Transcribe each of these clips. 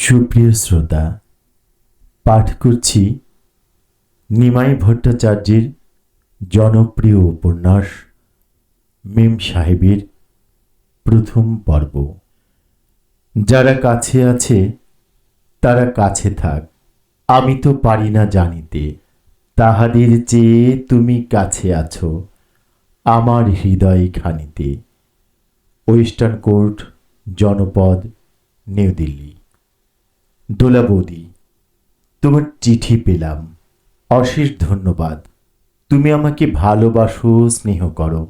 সুপ্রিয় শ্রোতা, পাঠ করছি নিমাই ভট্টাচার্যের জনপ্রিয় উপন্যাস মেম সাহেবের প্রথম পর্ব। যারা কাছে আছে তারা কাছে থাক, আমি তো পারি না জানিতে, তাহাদের চেয়ে তুমি কাছে আছো আমার হৃদয় খানিতে। ওয়েস্টার্ন কোর্ট, জনপদ, নিউ দিল্লি। দোলা বৌদি, তোমার চিঠি পেলাম, অশেষ ধন্যবাদ। তুমি আমাকে ভালোবাসো, স্নেহ করো,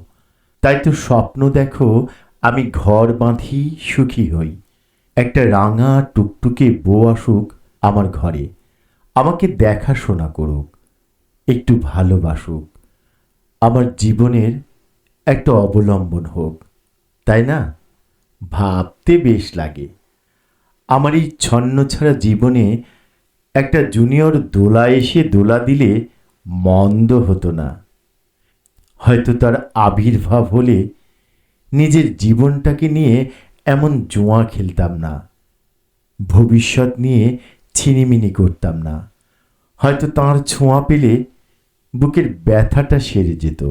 তাই তো স্বপ্ন দেখো আমি ঘর বাঁধি, সুখী হই। একটা রাঙা টুকটুকে বউ আসুক আমার ঘরে, আমাকে দেখাশোনা করুক, একটু ভালোবাসুক, আমার জীবনের একটা অবলম্বন হোক, তাই না? ভাবতে বেশ লাগে। আমার এই ছন্নছাড়া জীবনে একটা জুনিয়র দোলা এসে দোলা দিলে মন্দ হতো না। হয়তো তার আবির্ভাব হলে নিজের জীবনটাকে নিয়ে এমন জুয়া খেলতাম না, ভবিষ্যৎ নিয়ে ছিনিমিনি করতাম না। হয়তো তাঁর ছোঁয়া পেলে বুকের ব্যথাটা সেরে যেত।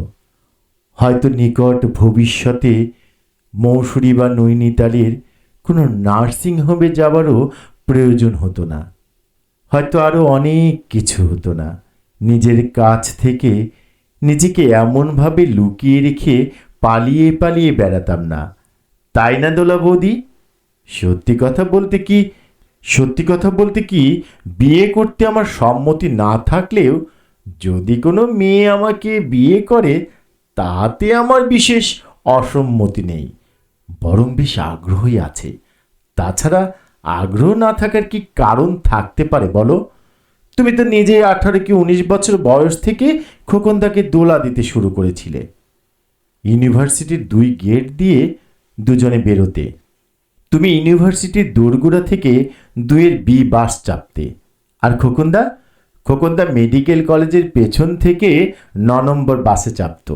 হয়তো নিকট ভবিষ্যতে মৌসুরি বা নৈনিতালের কোনো নার্সিং হোমে যাওয়ারও প্রয়োজন হতো না। হয়তো আরও অনেক কিছু হতো না। নিজের কাছ থেকে নিজেকে এমনভাবে লুকিয়ে রেখে পালিয়ে পালিয়ে বেড়াতাম না, তাই না দোলা বৌদি? সত্যি কথা বলতে কি বিয়ে করতে আমার সম্মতি না থাকলেও যদি কোনো মেয়ে আমাকে বিয়ে করে তাতে আমার বিশেষ অসম্মতি নেই, বরং বেশ আগ্রহই আছে। তাছাড়া আগ্রহ না থাকার কি কারণ থাকতে পারে বলো? তুমি তো নিজেই 18 কি 19 বছর বয়স থেকে খোকনদাকে দোলা দিতে শুরু করেছিলে। ইউনিভার্সিটির 2 গেট দিয়ে দুজনে বেরোতে। তুমি ইউনিভার্সিটির দোরগোড়া থেকে 2-এর বি বাস চাপতে, আর খোকনদা মেডিকেল কলেজের পেছন থেকে 9 নম্বর বাসে চাপত।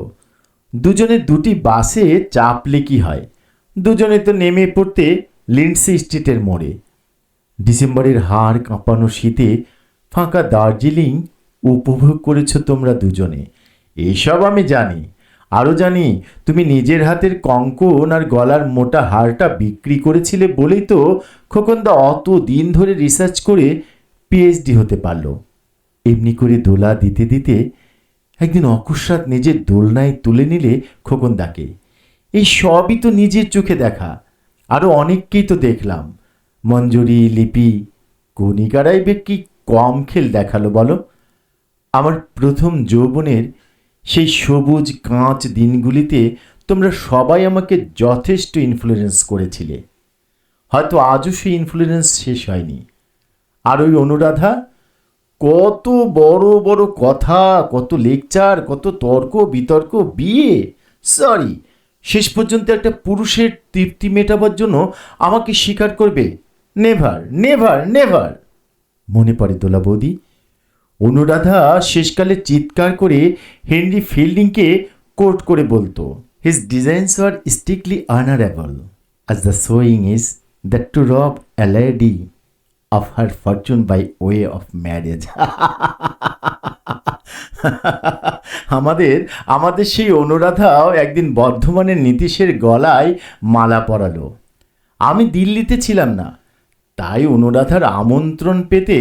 দুজনে দুটি বাসে চাপলে কি হয়, দুজনে তো নেমে পড়তে লিন্ডসি স্ট্রিটের মোড়ে। ডিসেম্বরের হাড় কাঁপানো শীতে ফাঁকা দার্জিলিং উপভোগ করেছ তোমরা দুজনে, এসব আমি জানি। আরও জানি তুমি নিজের হাতের কঙ্কন আর গলার মোটা হারটা বিক্রি করেছিলে বলেই তো খোকনদা অত দিন ধরে রিসার্চ করে পিএইচডি হতে পারল। এমনি করে দোলা দিতে দিতে একদিন অকস্মাৎ নিজের দোলনায় তুলে নিলে খোকনদাকে। এই সবই তো নিজের চোখে দেখা। আরও অনেককেই তো দেখলাম, মঞ্জুরি, লিপি, কণিকারাই বে কি কম খেল দেখালো বলো? আমার প্রথম যৌবনের সেই সবুজ কাঁচ দিনগুলিতে তোমরা সবাই আমাকে যথেষ্ট ইনফ্লুয়েন্স করেছিলে। হয়তো আজও সেই ইনফ্লুয়েন্স শেষ হয়নি। আর ওই অনুরাধা, কত বড় বড় কথা, কত লেকচার, কত তর্ক বিতর্ক, বিয়ে, সরি, শেষ পর্যন্ত একটা পুরুষের তৃপ্তি মেটাবার জন্য আমাকে স্বীকার করবে? Never, never, never. মনে পড়ে দোলা বৌদি, অনুরাধা শেষকালে চিৎকার করে হেনরি ফিল্ডিংকে কোট করে বলতো, his designs R strictly honourable as the saying is that to rob a lady of her fortune by way of marriage. আমাদের সেই অনুরাধাও একদিন বর্ধমানের নীতিশের গলায় মালা পরালো। আমি দিল্লিতে ছিলাম না, তাই অনুরাধার আমন্ত্রণ পেতে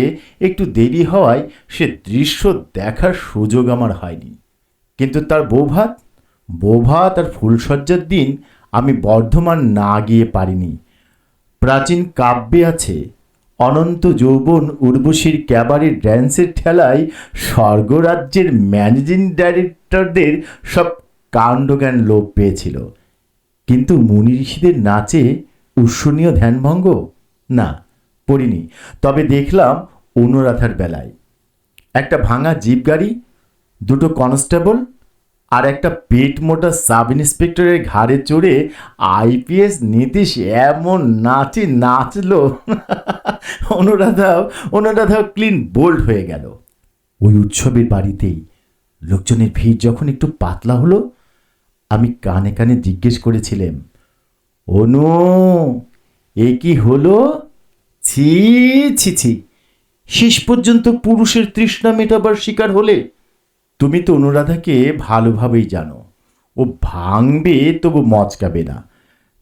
একটু দেরি হওয়ায় সে দৃশ্য দেখার সুযোগ আমার হয়নি। কিন্তু তার বৌভাত আর ফুলসজ্জার দিন আমি বর্ধমান না গিয়ে পারিনি। প্রাচীন কাব্যে আছে, অনন্ত যৌবন উর্বশীর ক্যাবারে ড্যান্সের ঠেলায় স্বর্গরাজ্যের ম্যানেজিং ডাইরেক্টরদের সব কাণ্ডজ্ঞান লোপ পেয়েছিল, কিন্তু মুনি ঋষিদের নাচে উৎসনীয় ধ্যানভঙ্গ না, পড়িনি। তবে দেখলাম অনুরাধার বেলায় একটা ভাঙা জিপ গাড়ি, 2টো কনস্টেবল আর একটা পেট মোটা সাব ইন্সপেক্টরের ঘাড়ে চড়ে আইপিএস নীতিশ এমন নাচলো অনুরাধাও ক্লিন বোল্ড হয়ে গেল। ওই উৎসবের বাড়িতেই লোকজনের ভিড় যখন একটু পাতলা হলো, আমি কানে কানে জিজ্ঞেস করেছিলাম, অনু, এ কি হলো? ছি ছি ছি, শেষ পর্যন্ত পুরুষের তৃষ্ণা মেটাবার শিকার হলে। তুমি তো অনুরাধাকে ভালোভাবেই জানো, ও ভাঙবে তবু মচকাবে না।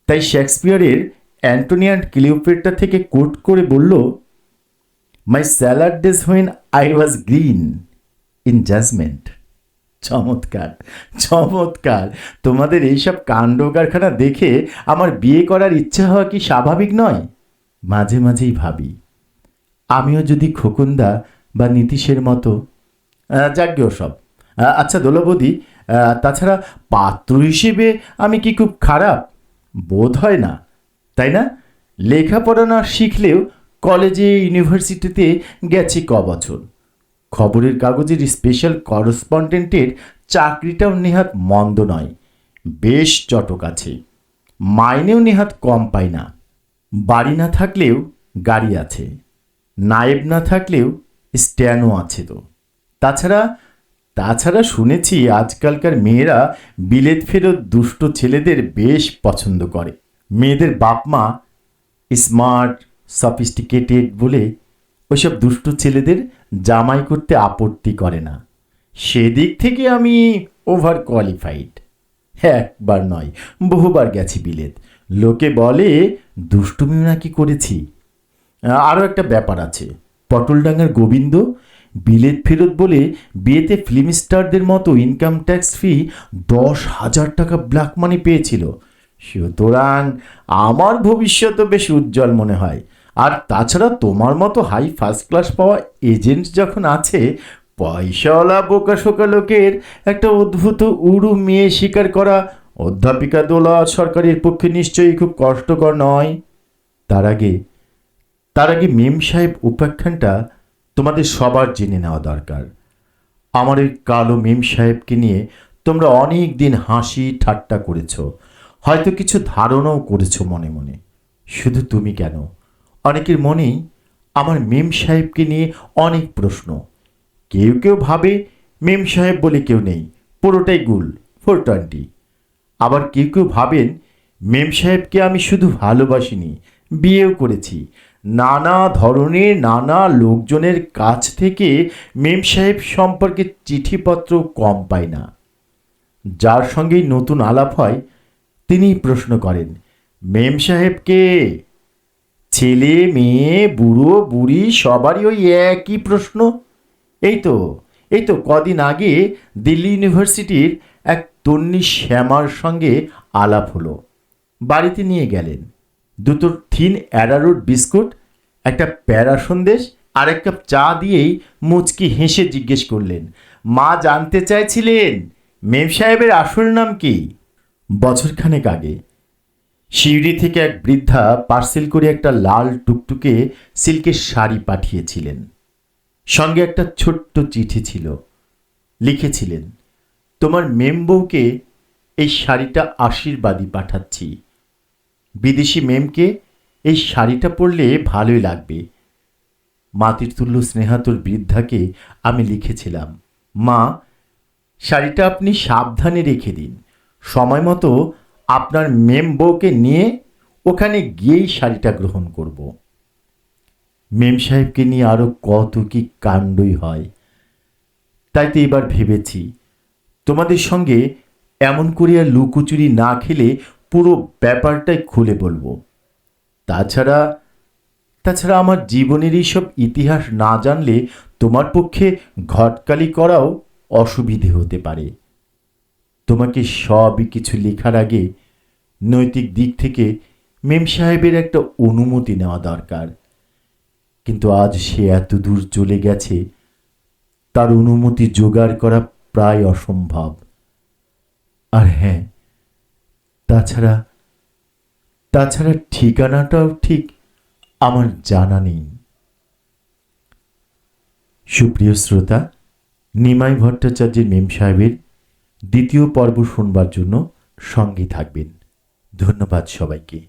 তাই শেক্সপিয়ারের অ্যান্টনি অ্যান্ড ক্লিওপেট্রা থেকে কোট করে বলল, my salad days when I was green in judgement. চমৎকার, চমৎকার। তোমাদের এইসব কাণ্ড কারখানা দেখে আমার বিয়ে করার ইচ্ছা হওয়া কি স্বাভাবিক নয়? মাঝে মাঝেই ভাবি, আমিও যদি খোকনদা বা নীতিশের মতো। যাজ্ঞ সব। আচ্ছা দোলবদি, তাছাড়া পাত্র হিসেবে আমি কি খুব খারাপ? বোধ হয় না, তাই না? লেখাপড়া না শিখলেও কলেজে ইউনিভার্সিটিতে গেছি বছর। খবরের কাগজের স্পেশাল করসপন্ডেন্টের চাকরিটাও নেহাত মন্দ নয়, বেশ চটক আছে। মাইনেও নেহাত কম পাই না। বাড়ি না থাকলেও গাড়ি আছে, নায়েব না থাকলেও স্ট্যানও আছে তো। তাছাড়া তাছাড়া শুনেছি আজকালকার মেয়েরা বিলেত ফেরত দুষ্ট ছেলেদের বেশ পছন্দ করে। মেয়েদের বাপ মা স্মার্ট সফিস্টিকেটেড বলে ওইসব দুষ্ট ছেলেদের জামাই করতে আপত্তি করে না। সেদিক থেকে আমি ওভার কোয়ালিফাইড। একবার নয়, বহুবার গেছি বিলেত। লোকে বলে দুষ্টুমিও নাকি করেছি। আরও একটা ব্যাপার আছে, পটলডাঙ্গার গোবিন্দ বিলেত ফেরত বলে বিয়েতে ফিল্ম স্টারদের মতো ইনকাম ট্যাক্স ফি 10,000 টাকা ব্ল্যাক মানি পেয়েছিল। সুতরাং আমার ভবিষ্যৎ বেশ উজ্জ্বল মনে হয়। আর তাছাড়া তোমার মতো হাই ফার্স্ট ক্লাস পাওয়া এজেন্ট যখন আছে, পয়সাওয়ালা বোকাশোকা লোকের একটা উদ্ভূত উড়ু মেয়ে শিকার করা অধ্যাপিকা দোলা সরকারের পক্ষে নিশ্চয়ই খুব কষ্টকর নয়। তার আগে মেম সাহেব উপাখ্যানটা তোমাদের সবার জেনে নেওয়া দরকার। আমার ওই কালো মেম সাহেবকে নিয়ে তোমরা অনেক দিন হাসি ঠাট্টা করেছ, হয়তো কিছু ধারণাও করেছ মনে মনে। শুধু তুমি কেন, অনেকের মনেই আমার মেম সাহেবকে নিয়ে অনেক প্রশ্ন। কেউ কেউ ভাবে মেম সাহেব বলে কেউ নেই, পুরোটাই গুল, 420। আবার কেউ কেউ ভাবেন মেম সাহেবকে আমি শুধু ভালোবাসিনি, বিয়েও করেছি। নানা ধরনের নানা লোকজনের কাছ থেকে মেম সাহেব সম্পর্কে চিঠিপত্র কম পাই না। যার সঙ্গেই নতুন আলাপ হয় তিনিই প্রশ্ন করেন, মেম সাহেবকে? ছেলে মেয়ে বুড়ো বুড়ি সবারই ওই একই প্রশ্ন। এই তো কদিন আগে দিল্লি ইউনিভার্সিটির এক তন্নি শ্যামার সঙ্গে আলাপ হলো। বাড়িতে নিয়ে গেলেন, দুটো থিন অ্যারারুট বিস্কুট, একটা প্যারা সন্দেশ আর এক কাপ চা দিয়েই মুচকি হেসে জিজ্ঞেস করলেন, মা জানতে চাইছিলেন মেম সাহেবের আসল নাম কি? বছরখানেক আগে শিউরি থেকে এক বৃদ্ধা পার্সেল করে একটা লাল টুকটুকে সিল্কের শাড়ি পাঠিয়েছিলেন। সঙ্গে একটা ছোট্ট চিঠি ছিল। লিখেছিলেন, তোমার মেম বউকে এই শাড়িটা আশীর্বাদই পাঠাচ্ছি। বিদেশি মেমকে এই শাড়িটা পরলে ভালোই লাগবে। মাটির তুল্য স্নেহাতুর বৃদ্ধাকে আমি লিখেছিলাম, মা শাড়িটা আপনি সাবধানে রেখে দিন, সময় মতো আপনার মেম বউকে নিয়ে ওখানে গিয়েই শাড়িটা গ্রহণ করব। মেম সাহেবকে নিয়ে আরও কত কি কাণ্ডই হয়। তাই তো এবার ভেবেছি তোমাদের সঙ্গে এমন করে আর লুকোচুরি না খেলে পুরো ব্যাপারটাই খুলে বলবো। তাছাড়া আমার জীবনের এইসব ইতিহাস না জানলে তোমার পক্ষে ঘটকালি করাও অসুবিধে হতে পারে। তোমাকে সবই কিছু লেখার আগে নৈতিক দিক থেকে মেম সাহেবের একটা অনুমতি নেওয়া দরকার। কিন্তু আজ সে এত দূর চলে গেছে, তার অনুমতি জোগাড় করা প্রায় অসম্ভব। আর হ্যাঁ, তাছাড়া ঠিকানাটাও ঠিক আমার জানা নেই। সুপ্রিয় শ্রোতা, নিমাই ভট্টাচার্যের মেম সাহেবের দ্বিতীয় পর্ব শুনবার জন্য সঙ্গে থাকবেন। ধন্যবাদ সবাইকে।